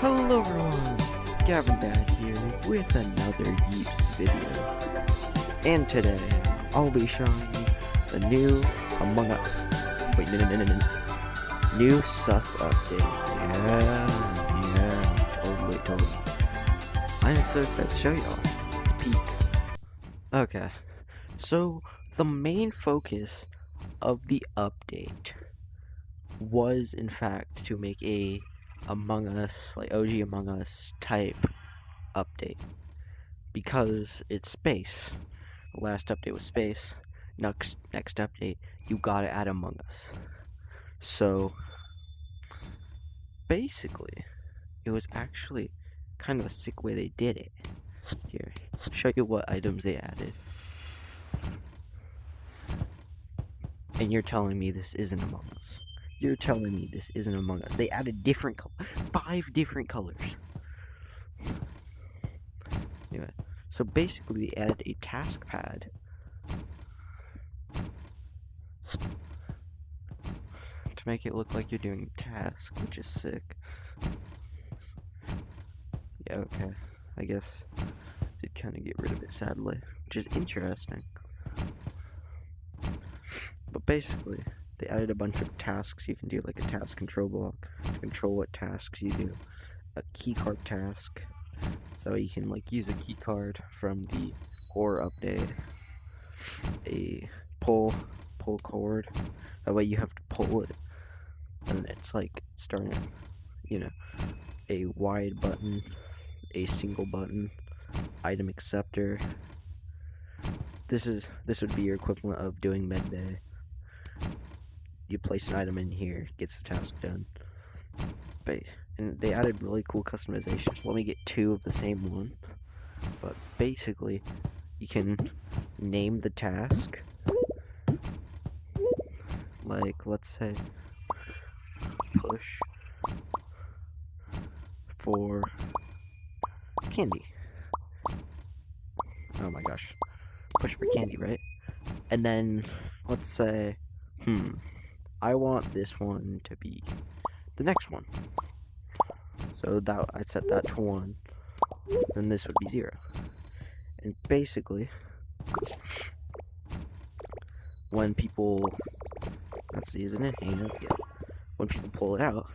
Hello everyone, Gavin Dad here with another Yeeps video. And today, I'll be showing you the new Among Us. Wait, no. New SUS update. Yeah, totally. I am so excited to show y'all. Let's peek. Okay, so the main focus of the update was in fact to make a Among Us, like OG Among Us type update, because it's space. The last update was space. Next update, you gotta add Among Us. So basically, it was actually kind of a sick way they did it. Here, show you what items they added. And you're telling me this isn't Among Us. You're telling me this isn't Among Us. They added 5 different colors. Anyway, so basically they added a task pad to make it look like you're doing a task, which is sick. Yeah, okay. I guess did kind of get rid of it, sadly, which is interesting. But basically, they added a bunch of tasks you can do, like a task control block to control what tasks you do, a keycard task, so you can like use a keycard from the horror update, a pull cord, that way you have to pull it, and it's like starting, a wide button, a single button, item acceptor. This would be your equivalent of doing midday. You place an item in here, gets the task done. And they added really cool customization, so let me get 2 of the same one. But basically, you can name the task, like let's say push for candy. Oh my gosh, push for candy, right? And then let's say I want this one to be the next one. So that I set that to 1, then this would be 0. And basically, when people, let's see, isn't it? Yeah. When people pull it out,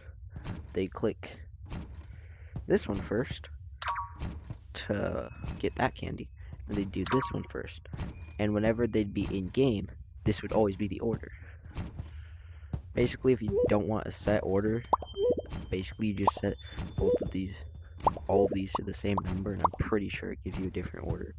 they click this one first to get that candy, and they do this one first. And whenever they'd be in game, this would always be the order. Basically, if you don't want a set order, basically you just set all of these to the same number, and I'm pretty sure it gives you a different order.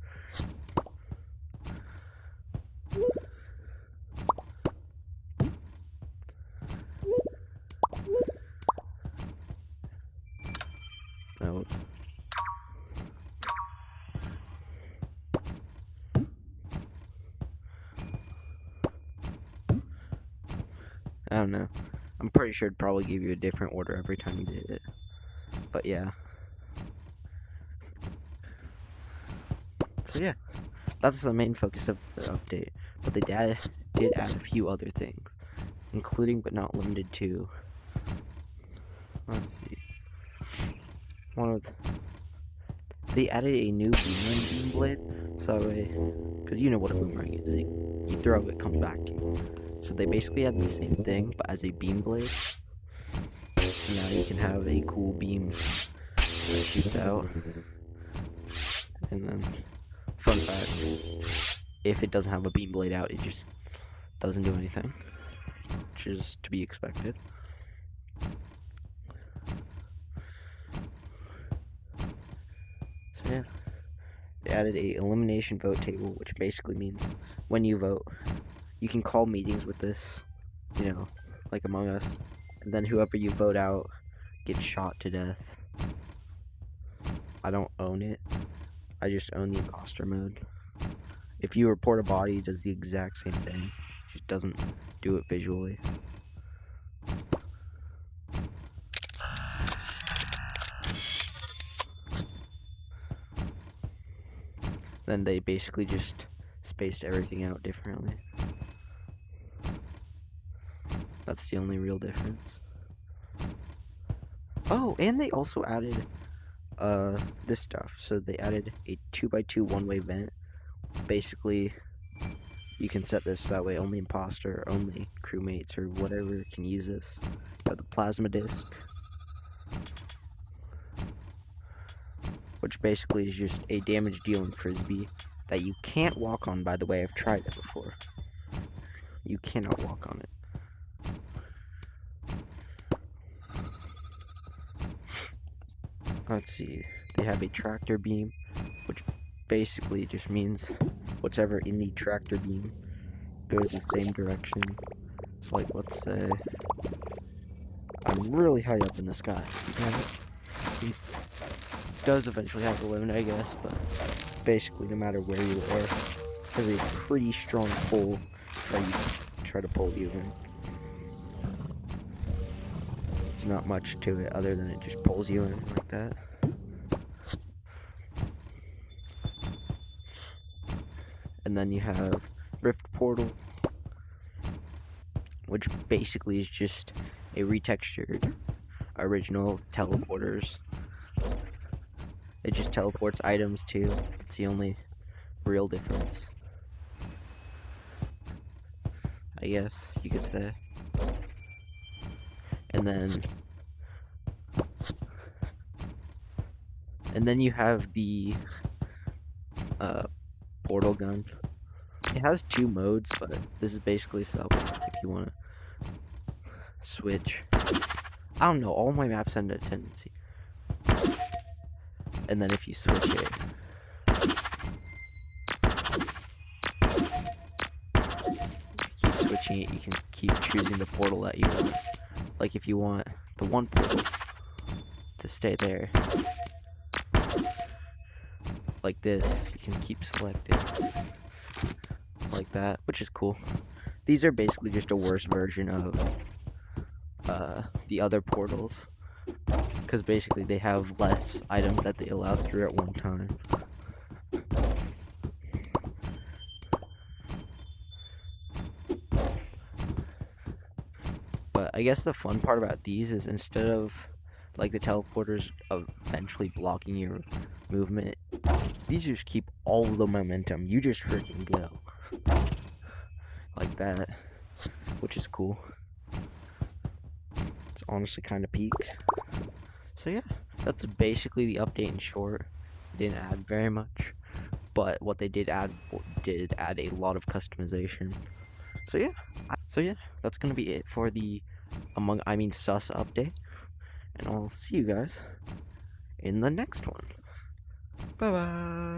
Oh. I don't know. I'm pretty sure it'd probably give you a different order every time you did it. But yeah. So yeah, that's the main focus of the update. But they did add a few other things, including but not limited to, let's see, they added a new beam blade, so because you know what a boomerang is, you throw it, comes back to you. So they basically had the same thing, but as a beam blade. So now you can have a cool beam that shoots out. And then, fun fact, if it doesn't have a beam blade out, it just doesn't do anything, which is to be expected. So yeah, they added a elimination vote table, which basically means when you vote, you can call meetings with this, like Among Us, and then whoever you vote out gets shot to death. I don't own it. I just own the imposter mode. If you report a body, it does the exact same thing. It just doesn't do it visually. Then they basically just spaced everything out differently. That's the only real difference. Oh, and they also added this stuff. So they added a 2x2 one-way vent. Basically, you can set this that way only imposter, only crewmates, or whatever can use this. You have the plasma disc, which basically is just a damage dealing frisbee that you can't walk on. By the way, I've tried it before. You cannot walk on it. Let's see, they have a tractor beam, which basically just means whatever in the tractor beam goes the same direction. So like, let's say I'm really high up in the sky. He does eventually have a limit, I guess, but basically no matter where you are, has a pretty strong pull try to pull you in. There's not much to it other than it just pulls you in like that. And then you have Rift Portal, which basically is just a retextured original teleporters. It just teleports items too. It's the only real difference, I guess you could say. And then you have the portal gun. It has 2 modes, but this is basically so if you want to switch. I don't know, all my maps end at tendency. And then if you switch it, keep switching it, you can keep choosing the portal that you want. Like if you want the one portal to stay there, like this, you can keep selecting like that, which is cool. These are basically just a worse version of the other portals, because basically they have less items that they allow through at one time. But I guess the fun part about these is instead of like the teleporters eventually blocking your movement, these just keep all of the momentum. You just freaking go like that, which is cool. It's honestly kind of peak. So yeah, that's basically the update in short. They didn't add very much, but what they did add a lot of customization. So yeah, that's gonna be it for the SUS update, and I'll see you guys in the next one. Bye bye.